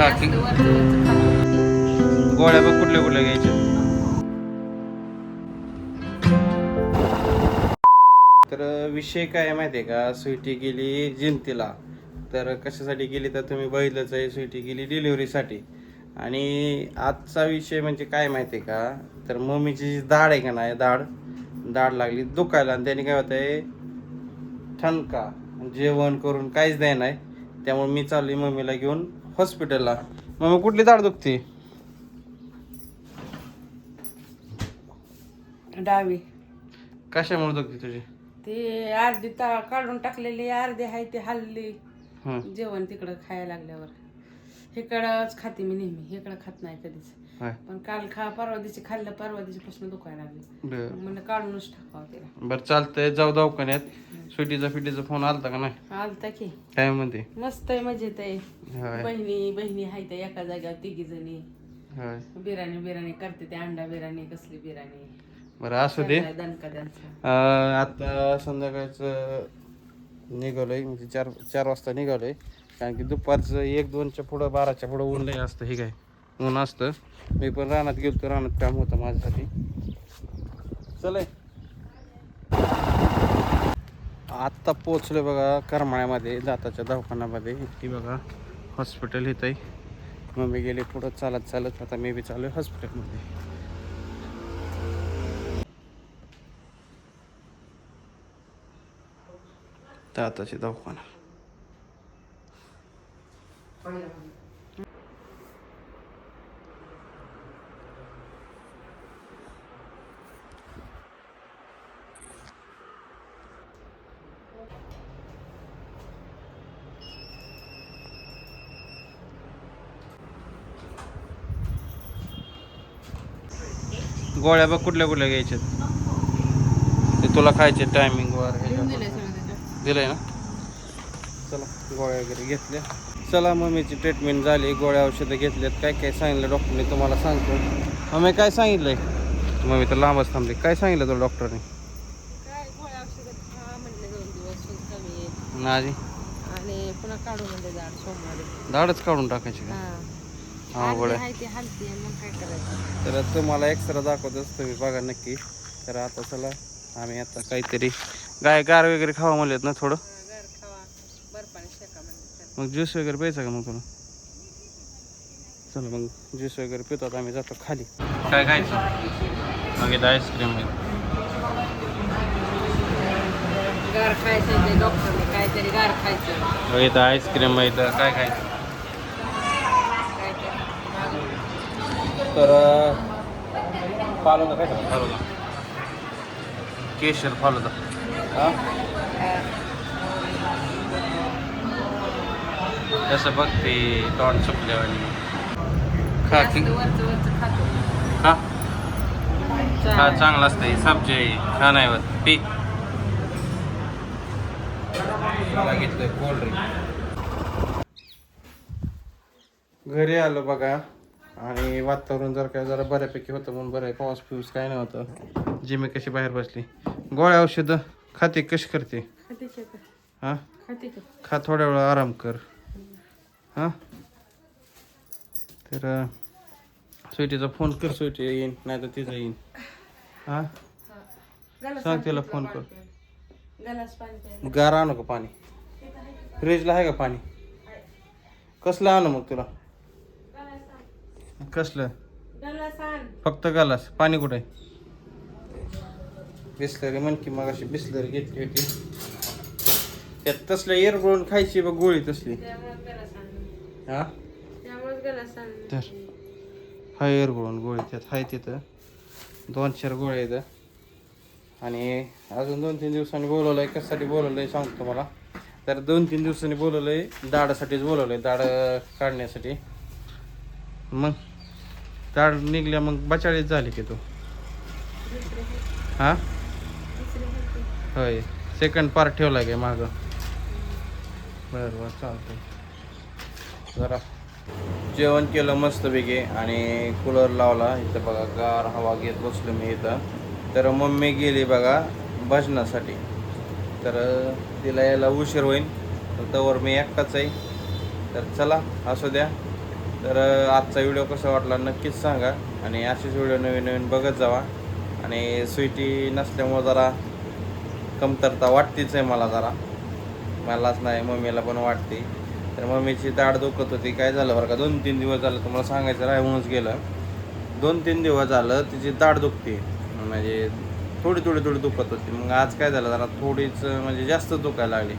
खा की गोळ्या बघ कुठल्या कुठल्या घ्यायच्या. तर विषय काय आहे माहिती आहे का, स्वीटी गेली जिंतीला. तर कशासाठी गेली तर तुम्ही बघितलंच आहे, स्वीटी गेली डिलिव्हरीसाठी. आणि आजचा विषय म्हणजे काय माहिती आहे का, तर मम्मीची जी दाढ आहे का नाही, दाढ लागली दुखायला. आणि त्याने काय होत आहे, ठणका जेवण करून काहीच द्याय नाही. त्यामुळे मी चालली मम्मीला घेऊन हॉस्पिटलला. मम्मी कुठली दाढ दुखते? डावी. कशामुळे दुखते तुझी? ती अर्धी काढून टाकलेली, अर्धी आहे ती हल्ली. हं. जेवण तिकडं खायला लागल्यावर इकडंच खाते मी नेहमी, इकडं खात नाही कधीच. होय. पण काल परवा दिवशी खाल्लं, परवा दिवशीपासून दुखायला लागली. बरं म्हणलं काढूनच टाकावं तिला. बरं चालतंय, जाऊ दवाखान्यात. स्वीटीचा फोन आलता का नाही? आलता की. काय म्हणते? मस्त आहे, मजेत आहे. होय बहिणी आहे त्या एका जाग्यावर तिघी जणी. होय. बिर्याणी करते ते, अंडा बिर्याणी, कसली बिर्याणी. बरं असू दे. दणका त्यांचा. आता संध्याकाळचं निघालोय, म्हणजे चार वाजता निघालोय. कारण की दुपारचं 1-2च्या पुढं, 12च्या पुढं ऊन लय असतं. हे काय ऊन असतं. मी पण रानात गेलतो, रानात काम होतं माझ्यासाठी. चले आत्ता पोचलोय बघा करमाळ्यामध्ये, दाताच्या दवाखान्यामध्ये. ही बघा हॉस्पिटल इथं आहे. मम्मी गेली पुढं चालत. आता मी बी चालू आहे हॉस्पिटलमध्ये. दाताचे दवाखाना. गोळ्या बघ कुठल्या कुठल्या घ्यायच्या ते तुला खायचे टायमिंगवर. दिलंय ना. चला गोळ्या वगैरे घेतल्या. चला मम्मीची ट्रीटमेंट झाली, गोळ्या औषधं घेतल्यात. काय काय सांगितलं डॉक्टरने तुम्हाला सांगतो. मम्मी काय सांगितलंय? मम्मी तर लांबच थांबली. काय सांगितलं तुला डॉक्टरने? काय गोळ्या औषधं खा म्हणले, 2 दिवस कमी येत. नाजी आणि पुन्हा काढून म्हणजे झाड सोमवारी. दाढच काढून टाकायची का? हा गोळ्या. ती हलती, मग काय करायचं. तर तुम्हाला एक्सरा दाखवतच, तुम्ही बघा नक्की. तर आता चला, आम्ही आता काहीतरी गार वगैरे खावा म्हणलेत ना थोडं. घर खावा, बर्फाने शेका म्हणजे. मग ज्यूस वगैरे प्यायचा का मग तुला? चला मग ज्यूस वगैरे पितो. आता आम्ही जातो खाली. काय खायचं? मग इथं आईस्क्रीम आहे. गार खायचं ते, डॉक्टरने काहीतरी गार खायचं. मग इथं आईस्क्रीम आहे. इथं काय खायचं? तर फालुदा काय का? फालुदा, केशर फालुदा. हां कसं बघ ते तोंड सुकल्यावानी. खा की. खा खा, चांगलं असतंय. सब्जी खा नाही होत. पी. घेतलंय कोल्ड्रिंक. घरी आलो बघा. आणि वातावरण जरा बऱ्यापैकी होतं म्हणून बरं आहे. पाऊस काय नव्हतं. जिमी कशी बाहेर बसली. गोळ्या औषधं खाते, कशी करते? हां खा, थोड्या वेळ आराम कर. हां तर स्वीटीचा फोन कर. स्वीटी येईन नाही तर तिचा येईन. हां सांग तिला फोन कर. गार आणू का पाणी? फ्रीजला आहे का पाणी? कसलं आणू मग तुला? कसलं? फक्त गलास. पाणी कुठे आहे? बिस्लरी म्हण की, मग अशी बिस्लरी घेतली होती. त्यात तसलं एरगळून खायची बघ गोळी तसली. हा तर हाय एरगळून गोळी त्यात हाय. तिथं 2-4 गोळ्या आहेत. आणि अजून 2-3 दिवसांनी बोलवलंय. कशासाठी बोलवलंय सांगतो तुम्हाला. तर 2-3 दिवसांनी बोलवलंय, दाढासाठीच बोलवलंय, दाढ काढण्यासाठी. मग दाढ निघल्या मग बचाळीच झाली की तू. हां होय, सेकंड पार्ट ठेवला काय मागं? बरं चालतंय. जरा जेवण केलं मस्तपैकी आणि कूलर लावला. इथं बघा गार हवा घेत बसलो मी इथं. तर मम्मी गेली बघा भजनासाठी. तर तिला यायला उशीर होईल. तर तवर मी एकटाच आहे. तर चला असू द्या. तर आजचा व्हिडिओ कसा वाटला नक्कीच सांगा आणि असेच व्हिडिओ नवीन नवीन बघत जावा. आणि स्वीटी नसल्यामुळं जरा कमतरता वाटतेच आहे मलाच नाही मम्मीला पण वाटते. तर मम्मीची दाढ दुखत होती. काय झालं बरं का 2-3 दिवस झालं तुम्हाला सांगायचं राहूनच गेलं. 2-3 दिवस झालं तिची दाढ दुखते म्हणजे थोडी दुखत होती. मग आज काय झालं जरा थोडीच म्हणजे जास्त दुखायला लागली.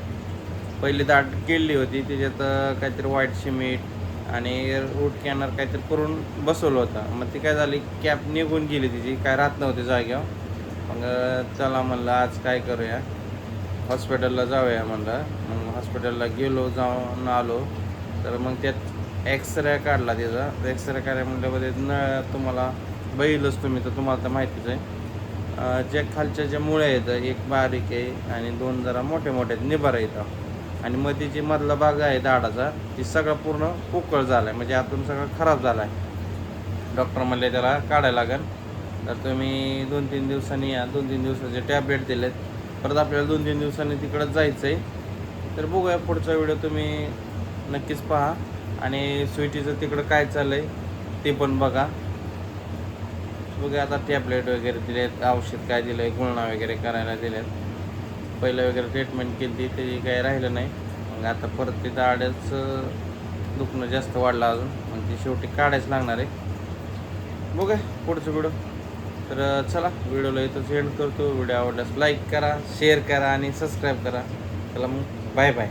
पहिली दाढ केली होती त्याच्यात काहीतरी व्हाईट सिमेंट आणि रूट कॅनर काहीतरी करून बसवलं होतं. मग ती काय झाली कॅप निघून गेली तिची काय राहत नव्हती जागेवर. मग चला म्हणलं आज काय करूया हॉस्पिटलला जाऊया म्हणलं. मग हॉस्पिटलला जाऊन आलो. तर मग त्यात एक्सरे काढला त्याचा. एक्सरे काढायला म्हटल्यामध्ये तुम्हाला बघितलंच तुम्ही तर तुम्हाला तर माहितीच आहे. ज्या खालच्या ज्या मुळ्या आहेत एक बारीक आहे आणि 2 जरा मोठे आहेत निबार येतं. आणि मध्ये जी मधला भाग आहे दाढाचा ती सगळं पूर्ण पोकळ झाला आहे म्हणजे आतून सगळं खराब झाला आहे. डॉक्टर म्हणले त्याला काढायला लागेल. तर तुम्ही 2-3 दिवसांनी या. 2-3 दिवसाचे टॅबलेट दिलेत. परत आपल्याला 2-3 दिवसांनी तिकडं जायचं आहे. तर बघूया पुढचा व्हिडिओ तुम्ही नक्कीच पहा. आणि स्वीटीचं तिकडं काय चाललं आहे ते पण बघा. आता टॅबलेट वगैरे दिलेत औषध काय दिलं आहे गुळणा वगैरे करायला दिलेत. पहिलं वगैरे ट्रीटमेंट केली त्याची काही राहिलं नाही. मग आता परत ते दाढच दुखणं जास्त वाढलं अजून. मग ती शेवटी काढायच लागणार आहे. बघा पुढचं व्हिडिओ. तर चला व्हिडिओला इथंच एंड करतो. व्हिडिओ आवडल्यास लाईक करा शेअर करा आणि सबस्क्राईब करा. चला मग बाय बाय.